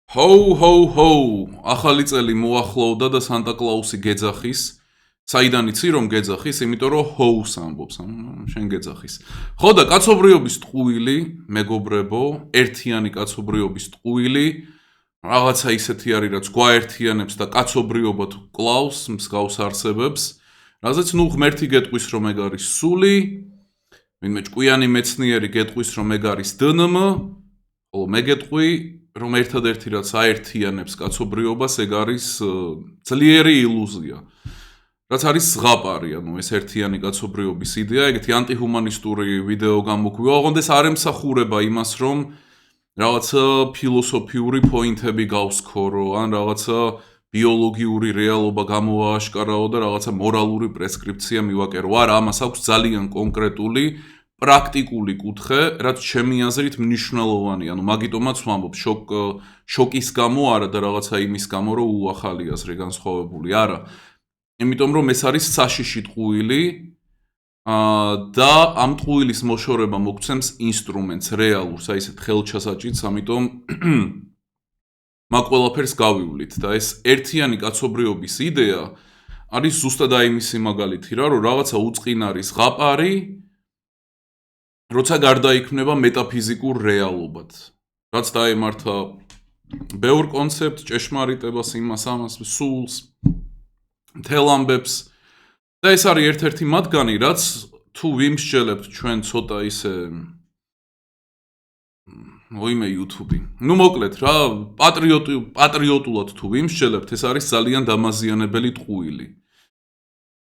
Ho, ახალი წელი მოახლოვდა და სანტა კლაუსი გეძახის. საიდან იცი რომ გეძახის? იმიტომ რომ house ამბობს, შენ გეძახის. ხო და კაცობრიობის ტყუილი, მეგობრებო, ერთიანი კაცობრიობის ტყუილი, რაღაცა ისეთი არის, რაც გვაერთიანებს და კაცობრიობა თუ კლავს მსგავს არსებებს, რაზეც ღმერთი გეტყვის რომ ეგ არის სული, ვინმე ჭკვიანი მეცნიერი გეტყვის რომ ეგ არის დნმ, ხოლო მე გეტყვი რომ ერთადერთი რაც აერთიანებს კაცობრიობას, ეგ არის ძლიერი ილუზია. რაც არის ზღაპარი, ანუ ეს ერთიანი კაცობრიობის იდეა, ეგეთი ანტიჰუმანისტური ვიდეო გამოგვივა, ოღონდ ეს არ ემსახურება იმას, რომ რაღაცა ფილოსოფიური პოინტები გავსქორო, ან რაღაცა ბიოლოგიური რეალობა გამოააშკარავო და რაღაცა მორალური პრესკრიფცია მივაკერო. არა, ამას აქვს ძალიან კონკრეტული პრაქტიკული კუთხე, რაც ჩემი აზრით მნიშვნელოვანია. ანუ მაგიტომაც ვამბობ, შოკის გამო არა და რაღაცა იმის გამო, რომ უახალი აზრი განსხვავებული არა. იმიტომ რომ ეს არის საშიში ტყუილი და ამ ტყუილის მოშორება მოგცემს ინსტრუმენტს რეალურს, აი ესეთ ხელჩასაჭიც, ამიტომ მაგ ყველაფერს გავივლით და ეს ერთიანი კაცობრიობის იდეა არის ზუსტად აი იმისი მაგალითი რა, რომ რაღაცა უწყინარი ზღაპარი როცა გარდაიქმნება მეტაფიზიკურ რეალობად. რაც დაემართა ბევრ კონცეპტს, ჭეშმარიტებას, იმას, ამას, სულს, მთელ ამბებს და ეს არის ერთ-ერთი მათგანი, რაც თუ ვიმსჯელებთ ჩვენ ცოტა ისე მოიმე YouTube. ნუ მოკლედ რა, პატრიოტულად თუ ვიმსჯელებთ, ეს არის ძალიან დამაზიანებელი ტყუილი.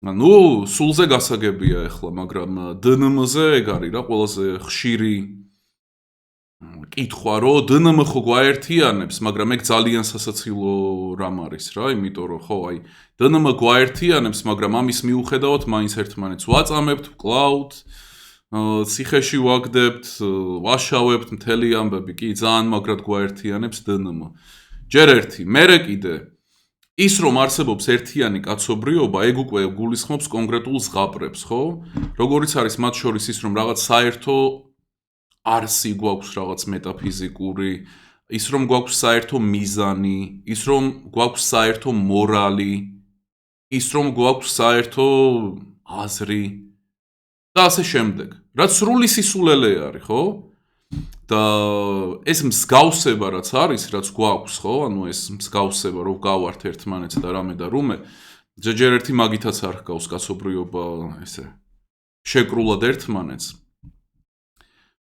ნუ სულზე გასაგებია ახლა, მაგრამ დნმ-ზე ეგ არის რა, ყველაზე ხშირი კითხვა, რომ დნმ ხო გვაერთიანებს, მაგრამ ეგ ძალიან სასაცილო რამ არის რა, იმიტომ რომ ხო, აი, დნმ გვაერთიანებს, მაგრამ ამის მიუხედავად მაინც ერთმანეთს ვაწამებთ, ვკლავთ, ციხეში ვაგდებთ, ვაშავებთ, მთელი ამბები, კი, ძალიან მაგრად გვაერთიანებს დნმ. ჯერ ერთი, მერე კიდე ის რომ არსებობს ერთიანი კაცობრიობა, ეგ უკვე გულისხმობს კონკრეტულ ზღაპრებს, ხო? როგორიც არის მათ შორის ის რომ რაღაც საერთო არსი გვაქვს, რაღაც მეტაფიზიკური, ის რომ გვაქვს საერთო მიზანი, ის რომ გვაქვს საერთო მორალი, ის რომ გვაქვს საერთო აზრი და ასე შემდეგ. რაც სრული სისულელე არის, ხო? და ეს მსგავსება რაც არის, რაც გვაქვს, ხო? ანუ ეს მსგავსება, რომ გავართ ერთმანეთს და რამე და რუმე, ჯერ ერთი მაგითაც არ ჰგავს კაცობრიობა ესე შეკრულად ერთმანეთს.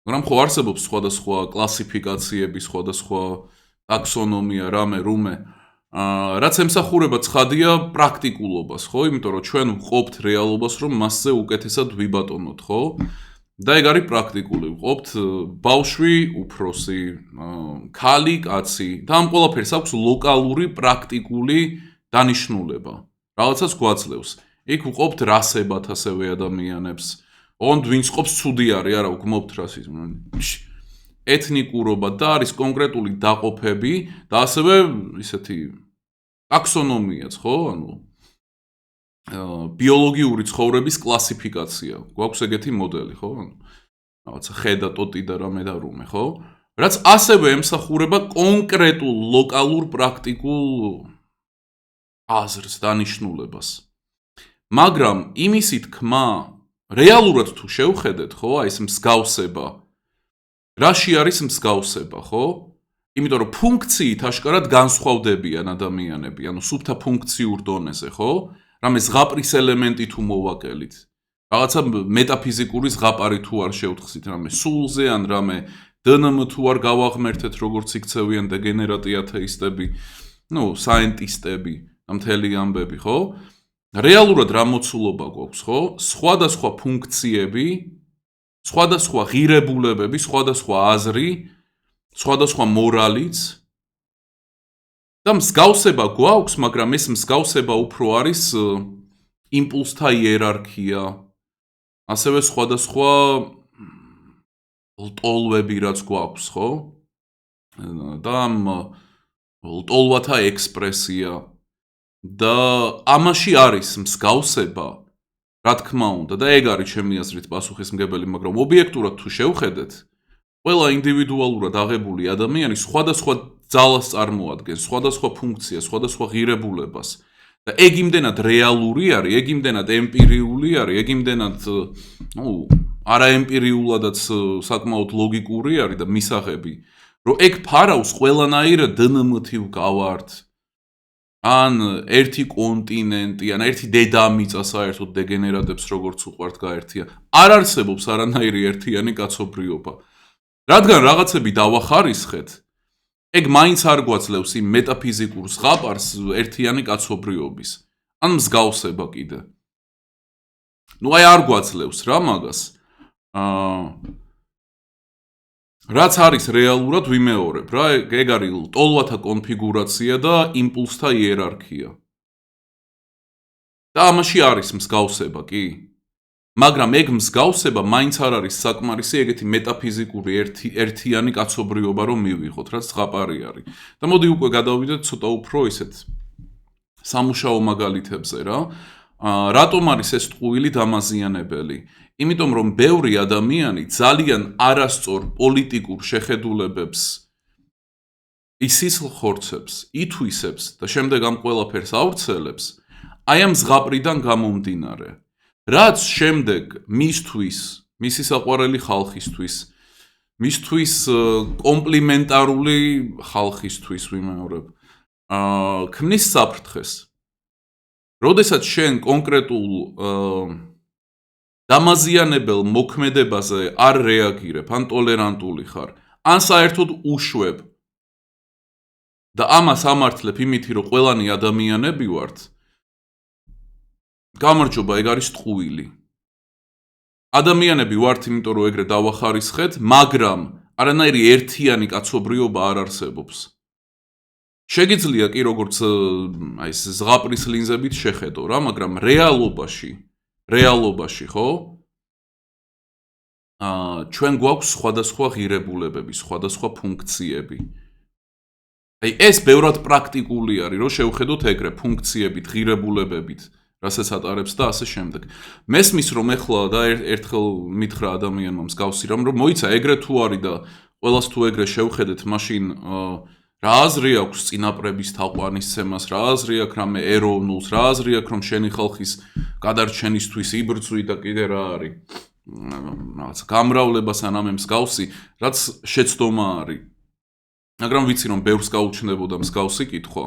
მაგრამ ხო არსებობს სხვადასხვა კლასიფიკაციები, სხვადასხვა ტაქსონომია, რამე რუმე, რაც ემსახურება ცხადია პრაქტიკულობას, ხო? იმიტომ რომ ჩვენ ვყოფთ რეალობას, რომ მასზე უკეთესად ვიბატონოთ, ხო? და ეგ არის პრაქტიკული. ვყოფთ ბავშვი, უფროსი, ქალი, კაცი და ამ ყველაფერს აქვს ლოკალური პრაქტიკული დანიშნულება. რაღაცას გვაძლევს. იქ ვყოფთ რასებად ასევე ადამიანებს. ოღონდ ვინც ყოფს ცუდი არის, არა ვგმობთ რასიზმს. ეთნიკურობა და არის კონკრეტული დაყოფები და ასევე ისეთი ტაქსონომიაც, ხო? ანუ ბიოლოგიური ცხოვრების კლასიფიკაცია. გვაქვს ეგეთი მოდელი, ხო? რაღაცა ხედა, ტოტი და რამე და რუმე, ხო? რაც ასევე ემსახურება კონკრეტულ ლოკალურ პრაქტიკულ აზრს, დანიშნულებას. მაგრამ იმისი თქმა, რეალურად თუ შევხედეთ, ხო, აი ეს მსგავსება. რაში არის მსგავსება, ხო? იმიტომ რომ ფუნქციით აშკარად განსხვავდებიან ადამიანები, ანუ სუფთა ფუნქციურ დონეზე, ხო? რამე ზღაპრის ელემენტი თუ მოვაკელით. რაღაცა მეტაფიზიკური ზღაპარი თუ არ შევთხსით, რამე სულზე, ან რამე დნმ თუ არ გავაღმერთეთ, როგორც იქცევიან დეგენერატი ათეისტები, ნუ, საინტისტები, მთელი ამბები, ხო? რეალურად რა მოცულობა გვაქვს, ხო? სხვადასხვა ფუნქციები, სხვადასხვა ღირებულებები, სხვადასხვა აზრი, სხვადასხვა მორალიც და მსგავსება გვაქვს, მაგრამ ეს მსგავსება უფრო არის იმპულსთა იერარქია, ასევე სხვადასხვა ლტოლვები რაც გვაქვს, ხო? და ამ ლტოლვათა ექსპრესია და ამაში არის მსგავსება, რა თქმა უნდა, და ეგ არის ჩემი აზრით პასუხისმგებელი, მაგრამ ობიექტურად თუ შევხედეთ, ყველა ინდივიდუალურად აღებული ადამიანი სხვადასხვა ძალას წარმოადგენს, სხვადასხვა ფუნქციას, სხვადასხვა ღირებულებას. და ეგ იმდენად რეალური არის, ეგ იმდენად ემპირიული არის, ეგ იმდენად არაემპირიულადაც საკმაოდ ლოგიკური არის და მისაღები, რომ ეგ ფარავს ყველანაირ დნმ-ით გავართ. ან ერთი კონტინენტი, ან ერთი დედამიწა საერთოდ დეგენერატებს როგორც უყვართ გაერთია. არ არსებობს არანაირი ერთიანი კაცობრიობა. რადგან რაღაცები დავახარისხეთ, ეგ მაინც არ გვაძლევს იმ მეტაფიზიკურ ზღაპარს ერთიანი კაცობრიობის. ან მსგავსება კიდე. აი არ გვაძლევს რა მაგას. რაც არის რეალურად ვიმეორებ რა, ეგ არის ტოლვათა კონფიგურაცია და იმპულსთა იერარქია. და ამაში არის მსგავსება კი? მაგრამ ეგ მსგავსება მაინც არ არის საკმარისი ეგეთი მეტაფიზიკური ერთიანი კაცობრიობა რომ მივიღოთ, რაც ზღაპარი არის. და მოდი უკვე გადავიდეთ ცოტა უფრო ისეთ სამუშაო მაგალითებზე რა. რატომ არის ეს ტყუილი დამაზიანებელი? იმიტომ რომ ბევრი ადამიანი ძალიან არასწორ პოლიტიკურ შეხედულებებს ისისხლ ხორცებს, ითვისებს და შემდეგ ამ ყველაფერს ავრცელებს, აი ამ ზღაპრიდან გამომდინარე. რაც შემდეგ მისთვის, მისი საყვარელი ხალხისთვის, მისთვის კომპლიმენტარული ხალხისთვის ვიმეორებ, ქმნის საფრთხეს. როდესაც შენ კონკრეტულ დამაზიანებელ მოქმედებაზე არ რეაგირებ, ან ტოლერანტული ხარ, ან საერთოდ უშვებ და ამას ამართლებ იმით, რომ ყველანი ადამიანები ვართ, გამარჯობა, ეგ არის ტყუილი. ადამიანები ვართ, იმიტომ რომ ეგრე დავახარისხეთ, მაგრამ არანაირი ერთიანი კაცობრიობა არ არსებობს. შეგიძლია კი როგორც აი ეს ზღაპრის ლინზებით შეხედო რა, მაგრამ რეალობაში, ხო? ჩვენ გვაქვს სხვადასხვა ღირებულებები, სხვადასხვა ფუნქციები. აი ეს ბევრად პრაქტიკული არის, რომ შევხედოთ ეგრე ფუნქციებით, ღირებულებებით, რასაც ატარებს და ასე შემდეგ. მესმის რომ ეხლა და ერთხელ მითხრა ადამიანმა მსგავსი რამ, რომ მოიცა ეგრე თუ არის და ყველას თუ ეგრე შევხედეთ, მაშინ რა აზრი აქვს წინაპრების თაყვანისცემას, რა აზრი აქვს რამე ეროვნულს, რა აზრი აქვს რომ შენი ხალხის გადარჩენისთვის იბრძვი და კიდე რა არის. რაღაც გამრავლებას ან ამე მსგავსი, რაც შეცდომა არის. მაგრამ ვიცი რომ ბევრს გაუჩნდებოდა მსგავსი კითხვა.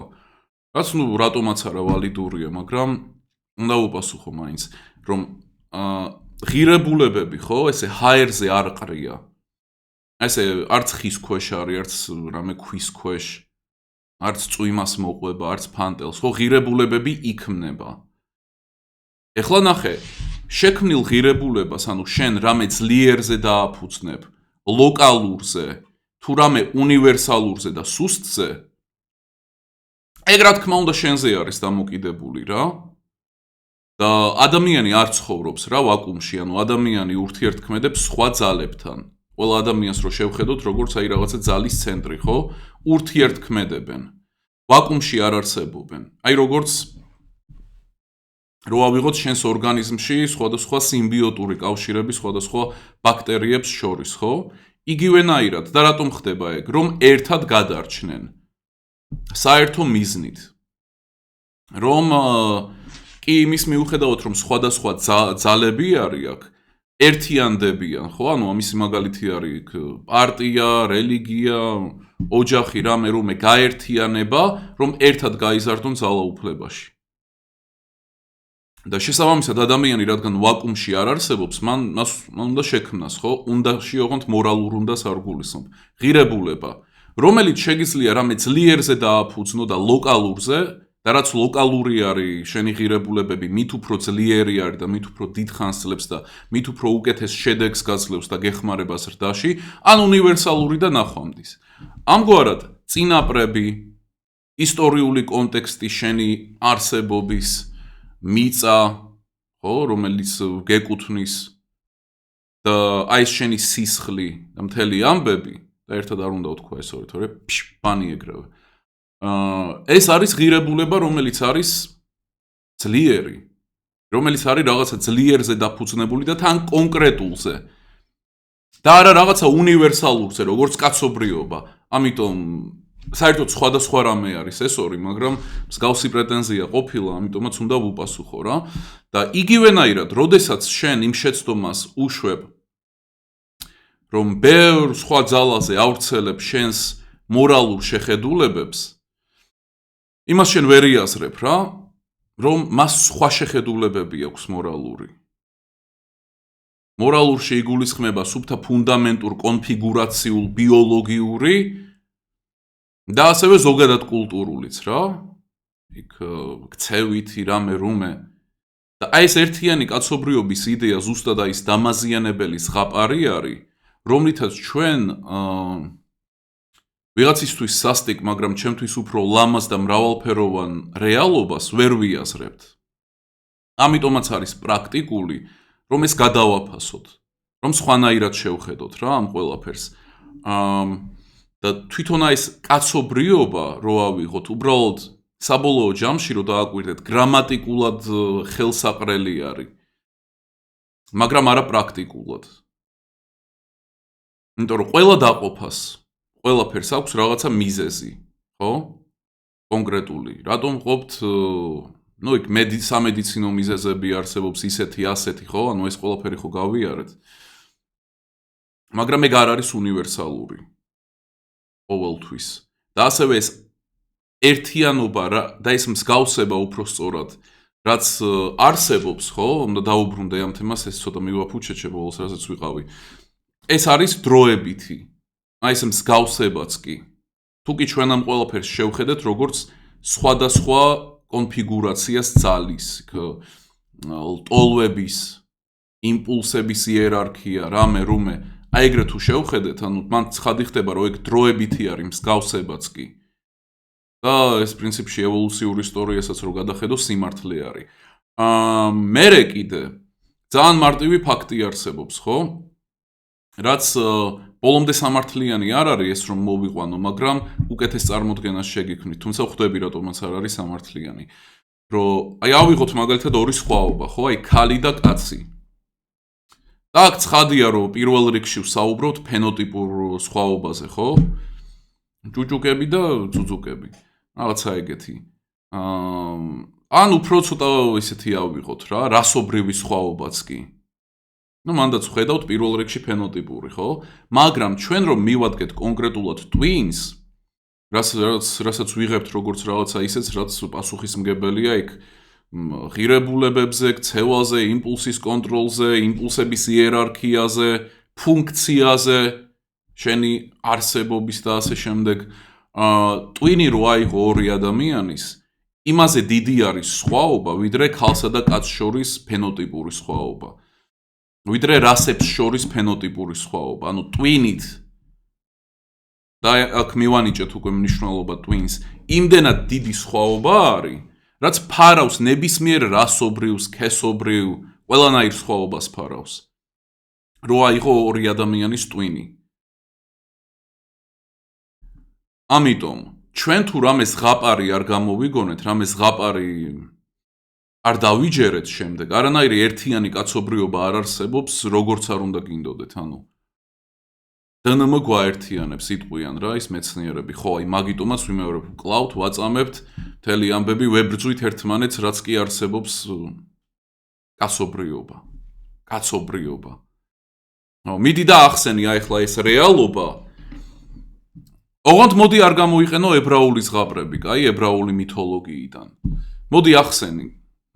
რაც რატომაც არა ვალიდურია, მაგრამ უნდა უპასუხო მაინც, რომ ღირებულებები ხო, ესე ჰაერზე არ ყრია. ესე არც ხის ქვეშ არის, არც რამე ქვის ქვეშ, არც წვიმას მოყვება, არც ფანტელს, ხო ღირებულებები იქმნება. ეხლა ნახე, შექმნილ ღირებულებას, ანუ შენ რამე ძლიერზე დააფუძნებ, ლოკალურზე, თუ რამე უნივერსალურზე და სუსტზე, ეგ რა თქმა უნდა შენზე არის დამოკიდებული რა. და ადამიანი არ ცხოვრობს რა ვაკუუმში, ანუ ადამიანი ურთიერთქმედებს სხვა ძალებთან. ყველა ადამიანს რო შევხედოთ, როგორც აი რაღაცა ძალის ცენტრი, ხო? ურთიერთქმედებენ. ვაკუუმში არ არსებობენ. აი როგორც რო ავიღოთ შენს ორგანიზმში სხვადასხვა სიმბიოტური კავშირები სხვადასხვა ბაქტერიებს შორის, ხო? იგივენაირად და რატომ ხდება ეგ? რომ ერთად გადარჩნენ. საერთო მიზნით. რომ კი იმის მიუხედავად რომ სხვადასხვა ძალები არის აქ, ერთიანდებიან, ხო? ანუ ამისი მაგალითი არის პარტია, რელიგია, ოჯახი, რამე გაერთიანება, რომ ერთად გაიზარდონ ძალაუფლებაში. და შესაბამისად ადამიანი რადგან ვაკუუმში არ არსებობს, მან უნდა შექმნას, ხო? უნდა შეოღონდ მორალურ უნდას არ გულისხმობ. ღირებულება, რომელიც შეგიძლია რამე ძლიერზე დააფუძნო და ლოკალურზე, და რაც ლოკალური არის შენი ღირებულებები, მით უფრო ძლიერი არის და მით უფრო დიდხანს ძლებს და მით უფრო უკეთეს შედეგს გაძლევს და გეხმარება ზრდაში, ან უნივერსალური და ნახვამდის. ამგვარად, წინაპრები, ისტორიული კონტექსტი შენი არსებობის მიწა, ხო, რომელიც გეკუთვნის და აი ეს შენი სისხლი და მთელი ამბები და ერთად არ უნდა ვთქვა ეს ორი, თორე ბანი ეგრევე. ეს არის ღირებულება, რომელიც არის ძლიერი, რომელიც არის რაღაცა ძლიერზე დაფუძნებული და თან კონკრეტულზე. და არა რაღაცა უნივერსალურზე, როგორც კაცობრიობა. ამიტომ საერთოდ სხვადასხვა რამე არის ეს ორი, მაგრამ მსგავსი პრეტენზია ყოფილა, ამიტომაც უნდა ვუპასუხო რა. და იგივენაირად, როდესაც შენ იმ შეცდომას უშვებ, რომ ბევრ სხვა ძალაზე ავრცელებ შენს მორალურ შეხედულებებს, იმას შენ ვერ იაზრებ რა, რომ მას სხვა შეხედულებები აქვს მორალური. მორალურში იგულისხმება სუფთა ფუნდამენტურ კონფიგურაციულ ბიოლოგიური და ასევე ზოგადად კულტურულიც რა. იქ ქცევითი რამე რუმე და აი ეს ერთიანი კაცობრიობის იდეა ზუსტად აი ეს დამაზიანებელი ზღაპარი არის, რომლითაც ჩვენ ვიღაცისთვის სასტიკ, მაგრამ ჩემთვის უფრო ლამაზ და მრავალფეროვან რეალობას ვერ ვიაზრებთ. ამიტომაც არის პრაქტიკული, რომ ეს გადავაფასოთ, რომ სხვანაირად შევხედოთ რა ამ ყველაფერს. და თვითონ ეს კაცობრიობა რო ავიღოთ, უბრალოდ საბოლოო ჯამში რო დააკვირდეთ, გრამატიკულად ხელსაყრელი არის, მაგრამ არა პრაქტიკულად. იმიტომ რომ ყველა დაყოფას, ყველაფერს აქვს რაღაცა მიზეზი, ხო? კონკრეტული. რატომ ყოფთ იქ სამედიცინო მიზეზები არსებობს ისეთი, ასეთი, ხო? ანუ ეს ყველაფერი ხო გავიარეთ. მაგრამ ეგ არ არის უნივერსალური. ყოველთვის. და ასევე ეს ერთიანობა და ეს მსგავსება უფრო სწორად, რაც არსებობს, ხო? უნდა დაუბრუნდე ამ თემას, ეს ცოტა მივაფუჩეჩე ბოლოს, რასაც ვიყავი. ეს არის დროებითი. აი ეს მსგავსებაც კი. თუ კი ჩვენ ამ ყველაფერს შევხედეთ, როგორც სხვადასხვა კონფიგურაციას ძალის, ტოლვების, იმპულსების იერარქია, რამე რუმე, აი ეგრე თუ შევხედეთ, ანუ მან ცხადი ხდება, რომ ეგ დროებითი არის მსგავსებაც კი. და ეს პრინციპში ევოლუციური ისტორიასაც რო გადახედო, სიმართლე არის. მერე კიდე ძალიან მარტივი ფაქტი არსებობს, ხო? რაც ბოლომდე სამართლიანი არ არის ეს რომ მოვიყვანო, მაგრამ უკეთეს წარმოდგენას შეგიქმნით, თუმცა ხვდები რატომაც არ არის სამართლიანი. რომ აი ავიღოთ მაგალითად ორი სხვაობა, ხო? აი ქალი და კაცი. და აქ ცხადია რომ პირველ რიგში ვსაუბრობთ ფენოტიპურ სხვაობაზე, ხო? ჯუჯუკები და ძუძუკები. რაღაცა ეგეთი. ან უფრო ცოტა ისეთი ავიღოთ რა, რასობრივი სხვაობაც კი. ну მანდაც ვხედავთ პირველ რიგში ფენოტიპური, ხო? მაგრამ ჩვენ რომ მივადგეთ კონკრეტულად twins, რასაც ვიღებთ როგორც რაღაცა ისეც, რაც პასუხისმგებელია იქ ღირებულებებზე, ქცევაზე, იმპულსის კონტროლზე, იმპულსების იერარქიაზე, ფუნქციაზე, შენი არსებობის და ასე შემდეგ. twin-ი რო აიღო ორი ადამიანის, იმაზე დიდი არის სხვაობა, ვიდრე ქალსა და კაცს შორის ფენოტიპური სხვაობა. ვიდრე რასებს შორის ფენოტიპური სხვაობა. ანუ twin-ით და აქ მივანიჭეთ უკვე მნიშვნელობა twins, იმდენად დიდი სხვაობა არის, რაც ფარავს ნებისმიერ რასობრივ, სქესობრივ, ყველანაირ სხვაობას ფარავს. რო აიღო ორი ადამიანის twin-ი. ამიტომ ჩვენ თუ რამე ზღაპარი არ გამოვიგონეთ, რამე ზღაპარი არ დავიჯერეთ შემდეგ, არანაირი ერთიანი კაცობრიობა არ არსებობს, როგორც არ უნდა გინდოდეთ, ანუ დნმ გვაერთიანებს იტყვიან რა ის მეცნიერები, ხო, აი მაგიტომაც ვიმეორებ, ვკლავთ, ვაწამებთ, მთელი ამბები ვებრძვით ერთმანეთს, რაც კი არსებობს კაცობრიობა. კაცობრიობა. მიდი და ახსენი აი ახლა ეს რეალობა. ოღონდ მოდი არ გამოიყენო ებრაული ზღაპრები, კაი, ებრაული მითოლოგიიდან. მოდი ახსენი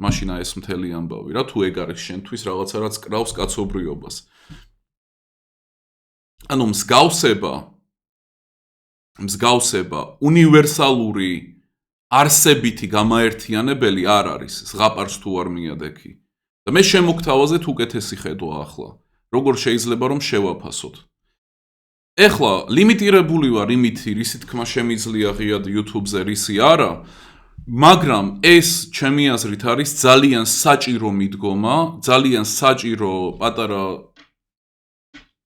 მაშინ ეს მთელი ამბავი რა, თუ ეგ არის შენთვის რაღაცა რაც კრავს კაცობრიობას. ანუ მსგავსება უნივერსალური არსებითი გამაერთიანებელი არ არის, ზღაპარს თუ არ მიადექი. და მე შემოგთავაზეთ უკეთესი ხედვა ახლა, როგორ შეიძლება რომ შევაფასოთ. ეხლა ლიმიტირებული ვარ იმით, რისი თქმა შემიძლია ღიად YouTube-ზე, რისი არა, მაგრამ ეს ჩემი აზრით არის ძალიან საჭირო მიდგომა, ძალიან საჭირო პატარა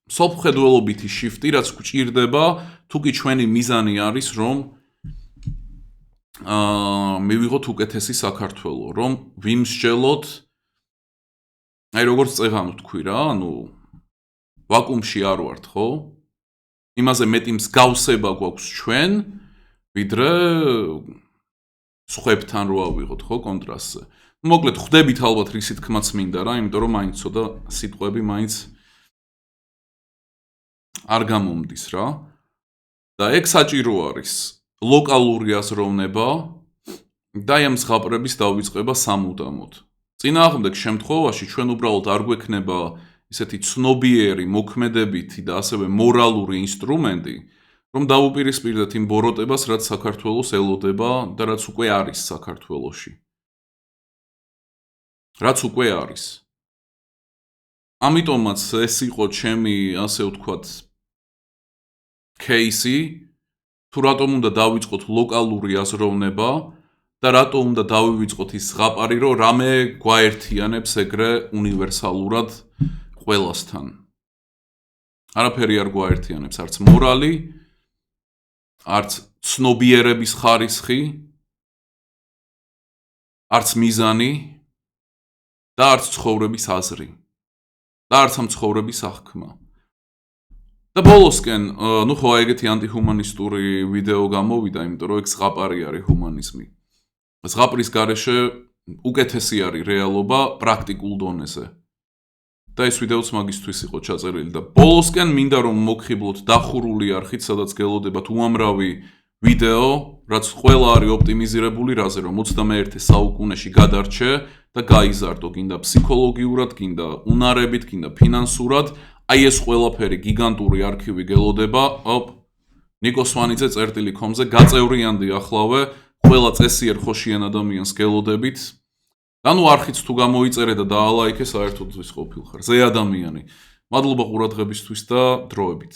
სოფხედველობითი შიფტი, რაც გვჭირდება, თუ კი ჩვენი მიზანი არის, რომ მივიღოთ უკეთესი საქართველო, რომ ვიმსჯელოთ, აი როგორც წეღან ვთქვი რა, ანუ ვაკუუმში არ ვართ, ხო? იმაზე მეტი მსგავსება გვაქვს ჩვენ, ვიდრე სხვებთან რო ავიღოთ, ხო, კონტრასტზე. მოკლედ, ხვდებით ალბათ რისი თქმაც მინდა რა, იმიტომ რომ მაინც ცოტა სიტყვები მაინც არ გამომდის რა. და ეგ საჭირო არის ლოკალური აზროვნება და ამ ზღაპრების დავიწყება სამუდამოდ. წინააღმდეგ შემთხვევაში ჩვენ უბრალოდ არ გვექნება ისეთი ცნობიერი, მოქმედებითი და ასევე მორალური ინსტრუმენტი, რომ დავუპირისპირდეთ იმ ბოროტებას, რაც საქართველოს ელოდება და რაც უკვე არის საქართველოში. რაც უკვე არის. ამიტომაც ეს იყო ჩემი, ასე ვთქვათ, кейსი, თუ რატომ უნდა დავიწყოთ ლოკალური აზროვნება და რატომ უნდა დავივიწყოთ ის ზღაპარი, რომ რამე გვაერთიანებს ეგრე უნივერსალურად ყველასთან. არაფერი არ გვაერთიანებს, არც მორალი, არც ცნობიერების ხარისხი, არც მიზანი და არც ცხოვრების აზრი და არც ამ ცხოვრების აღქმა. და ბოლოსკენ, ნუ ხო ეგეთი ანტიჰუმანისტური ვიდეო გამოვიდა, იმიტომ რომ ეგ ზღაპარი არის ჰუმანიზმი. ზღაპრის გარეშე უკეთესი არის რეალობა პრაქტიკულ დონეზე. და ეს ვიდეოც მაგისთვის იყო ჩაწერილი და ბოლოსკენ მინდა რომ მოგხიბლოთ დახურული არხით, სადაც გელოდებათ უამრავი ვიდეო, რაც ყველა არის ოპტიმიზირებული რაზე, რომ 21 საუკუნეში გადარჩე და გაიზარდო, გინდა ფსიქოლოგიურად, გინდა უნარებით, გინდა ფინანსურად. აი ეს ყველაფერი გიგანტური არქივი გელოდება, ნიკო svanidze.com-ზე გაწევრიანდი ახლავე, ყველა წესიერ ხოშიან ადამიანს გელოდებით. და ნუ არხიც თუ გამოიწერე და დაალაიქე, საერთოდ ვის ყოფილ ხარ. ზე ადამიანი. მადლობა ყურადღებისთვის და დროებით.